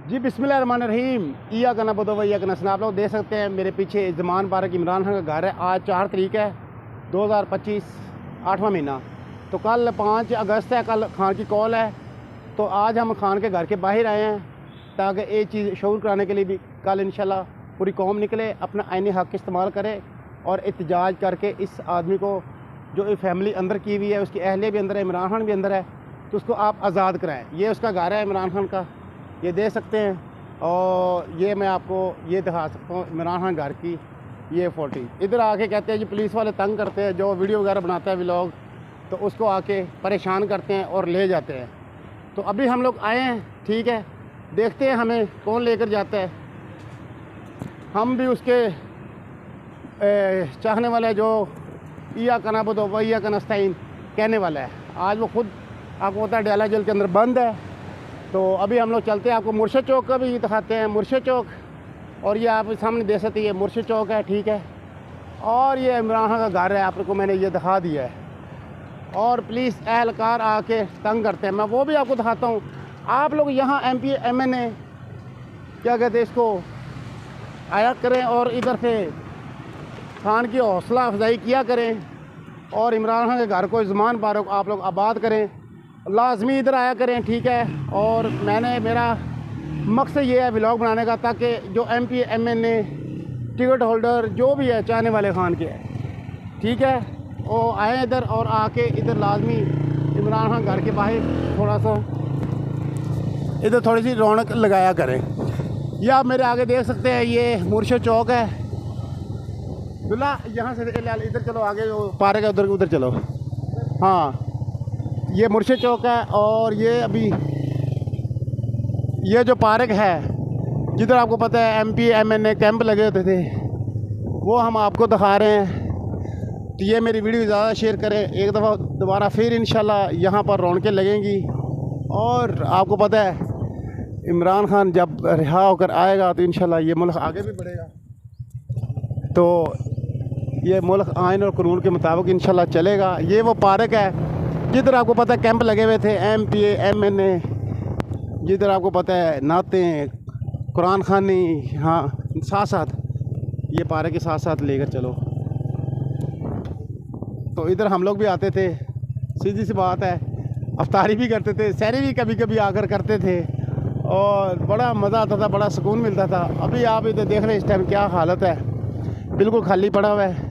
जी बिस्मिल्लाहिर्रहमानिर्रहीम। ईया का नबुद व ईया का नस्ताईन। आप लोग देख सकते हैं मेरे पीछे ज़मान पार्क इमरान खान का घर है। आज 4 तारीख है 2025, 8वां महीना। तो कल 5 अगस्त है, कल खान की कॉल है। तो आज हम खान के घर के बाहर आए हैं ताकि ये चीज़ शऊर कराने के लिए भी कल इंशाल्लाह पूरी कौम निकले, अपना आईनी हक़ इस्तेमाल करे और एहतजाज करके इस आदमी को जो फैमिली अंदर की हुई है, उसकी अहलिया भी अंदर है, इमरान खान भी अंदर है, तो उसको आप आज़ाद कराएँ। ये उसका घर है इमरान खान का, ये देख सकते हैं। और ये मैं आपको ये दिखा सकता हूँ इमरान खान घर की ये फ़ोटो। इधर आके कहते हैं जी पुलिस वाले तंग करते हैं, जो वीडियो वगैरह बनाता है व्लॉग, तो उसको आके परेशान करते हैं और ले जाते हैं। तो अभी हम लोग आए हैं, ठीक है, देखते हैं हमें कौन लेकर जाता है। हम भी उसके चाहने वाले जो ईया का नअबुद व ईया का नस्ताईन कहने वाला है। आज वो खुद आपको पता है डाला जेल के अंदर बंद है। तो अभी हम लोग चलते हैं, आपको मुर्शिद चौक का भी दिखाते हैं। मुर्शिद चौक, और ये आप सामने देख सकते हैं, ये मुर्शिद चौक है, ठीक है। और ये इमरान खान का घर है, आपको मैंने ये दिखा दिया है। और प्लीज़ एहलकार आके तंग करते हैं, मैं वो भी आपको दिखाता हूँ। आप लोग यहाँ MP MNA क्या कहते हैं इसको आया करें और इधर से खान की हौसला अफजाई किया करें और इमरान खान के घर को ज़मान पार्क आप लोग आबाद करें, लाजमी इधर आया करें, ठीक है। और मेरा मकसद ये है व्लॉग बनाने का, ताकि जो MP MNA टिकट होल्डर जो भी है चाहने वाले खान के, ठीक है, वो आए इधर और आके इधर लाजमी इमरान खान घर के बाहर थोड़ा सा इधर थोड़ी सी रौनक लगाया करें। ये आप मेरे आगे देख सकते हैं, ये मुर्शिद चौक है। दुल्ला यहाँ से इधर चलो, आगे जो पार्क है उधर उधर चलो। हाँ, ये मुर्शिद चौक है। और ये अभी ये जो पार्क है जिधर आपको पता है MP MNA कैंप लगे होते थे, वो हम आपको दिखा रहे हैं। तो ये मेरी वीडियो ज़्यादा शेयर करें, एक दफ़ा दोबारा फिर इंशाल्लाह यहाँ पर रौनकें लगेंगी। और आपको पता है इमरान खान जब रिहा होकर आएगा तो इंशाल्लाह ये मुल्क आगे भी बढ़ेगा। तो ये मुल्क आइन और कानून के मुताबिक इंशाल्लाह चलेगा। ये वो पार्क है जिधर आपको पता है कैंप लगे हुए थे MP MNA, जिधर आपको पता है नातें कुरान खानी, हाँ, साथ साथ ये पार्क के साथ साथ लेकर चलो। तो इधर हम लोग भी आते थे, सीधी सी बात है, अफ्तारी भी करते थे, सहरी भी कभी कभी आकर करते थे और बड़ा मज़ा आता था, बड़ा सुकून मिलता था। अभी आप इधर देख रहे हैं इस टाइम क्या हालत है, बिल्कुल खाली पड़ा हुआ है,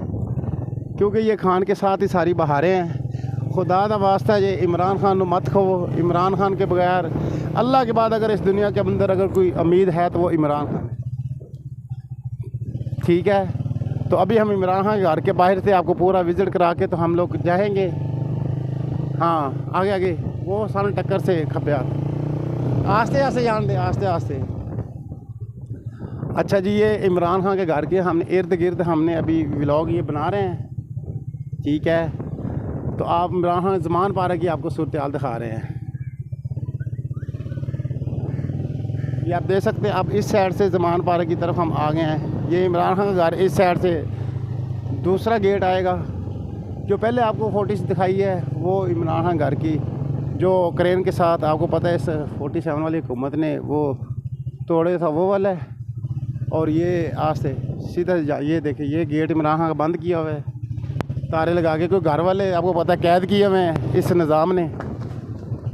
क्योंकि ये खान के साथ ही सारी बहारें हैं। खुदा दा वास्ता ये इमरान खान मत खो। इमरान खान के बगैर अल्लाह के बाद अगर इस दुनिया के अंदर अगर कोई उम्मीद है तो वो इमरान खान है, ठीक है। तो अभी हम इमरान खान के घर के बाहर से आपको पूरा विज़िट करा के तो हम लोग जाएंगे। हाँ, आगे आगे वो सामने टक्कर से खपे आस्ते आस्ते जान दे, आस्ते आस्ते। अच्छा जी, ये इमरान खान के घर के हमने इर्द गिर्द हमने अभी व्लॉग ये बना रहे हैं, ठीक है। तो आप इमरान खान ज़मान पार्क की आपको सूरत हाल दिखा रहे हैं। ये आप देख सकते हैं, आप इस साइड से ज़मान पार्क की तरफ हम आ गए हैं। ये इमरान खान का घर, इस साइड से दूसरा गेट आएगा। जो पहले आपको फोटो दिखाई है वो इमरान खान घर की, जो क्रेन के साथ आपको पता है इस 47 वाली हुकूमत ने वो तोड़े था, वो वाला है। और ये आज से सीधा ये देखिए, ये गेट इमरान खान का बंद किया हुआ है, तारे लगा के। कोई घर वाले आपको पता है कैद किए हुए हैं इस निज़ाम ने।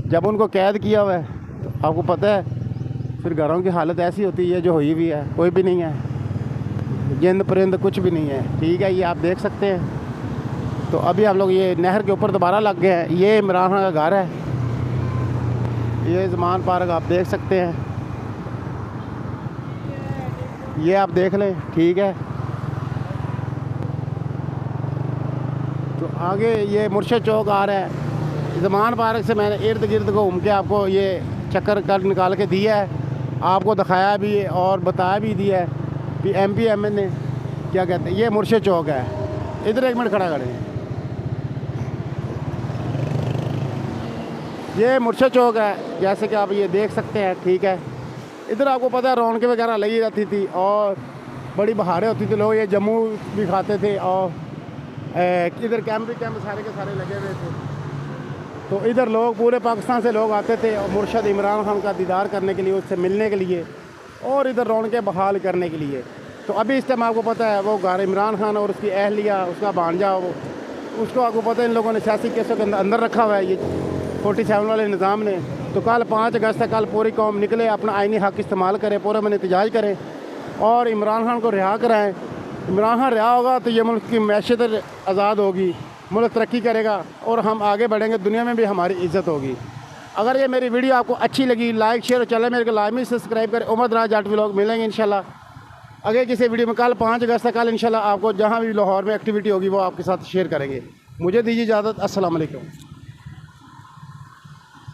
जब उनको कैद किया हुआ है तो आपको पता है फिर घरों की हालत ऐसी होती है जो हुई भी है, कोई भी नहीं है, जिंद परिंद कुछ भी नहीं है, ठीक है। ये आप देख सकते हैं। तो अभी हम लोग ये नहर के ऊपर दोबारा लग गए हैं। ये इमरान खान का घर है, ये ज़मान पार्क आप देख सकते हैं, ये आप देख लें, ठीक है। तो आगे ये मुर्शिद चौक आ रहा है। ज़मान पार्क से मैंने इर्द गिर्द को घूम के आपको ये चक्कर कर निकाल के दिया है, आपको दिखाया भी है और बताया भी दिया है कि MP MNA क्या कहते हैं। ये मुर्शिद चौक है, इधर एक मिनट खड़ा करें। ये मुर्शिद चौक है, जैसे कि आप ये देख सकते हैं, ठीक है। इधर आपको पता है रौनकें वगैरह लगी रहती थी और बड़ी बहारें होती थी, लोग ये जम्मू भी खाते थे और इधर कैंप सारे के सारे लगे हुए थे। तो इधर लोग पूरे पाकिस्तान से लोग आते थे और मुर्शद इमरान खान का दीदार करने के लिए, उससे मिलने के लिए और इधर रौनकें बहाल करने के लिए। तो अभी इस टाइम आपको पता है वो घर इमरान खान और उसकी अहलिया, उसका भांजा, वो उसको आपको पता है इन लोगों ने सियासी केसों के अंदर रखा हुआ है, ये 47 वाले निज़ाम ने। तो कल 5 अगस्त तक कल पूरी कौम निकले, अपना आइनी हक़ इस्तेमाल करें, पूरे में एहतजाज करें और इमरान खान को रिहा कराएँ। इमरान खान रिहा होगा तो ये मुल्क की मैशत आज़ाद होगी, मुल्क तरक्की करेगा और हम आगे बढ़ेंगे, दुनिया में भी हमारी इज़्ज़त होगी। अगर ये मेरी वीडियो आपको अच्छी लगी, लाइक शेयर और चैनल मेरे को लाजमी सब्सक्राइब करें। उमर दराज जाट व्लॉग मिलेंगे इंशाल्लाह आगे किसी वीडियो में। कल 5 अगस्त कल इंशाल्लाह आपको जहाँ भी लाहौर में एक्टिविटी होगी वो आपके साथ शेयर करेंगे। मुझे दीजिए इजाज़त। अस्सलाम वालेकुम।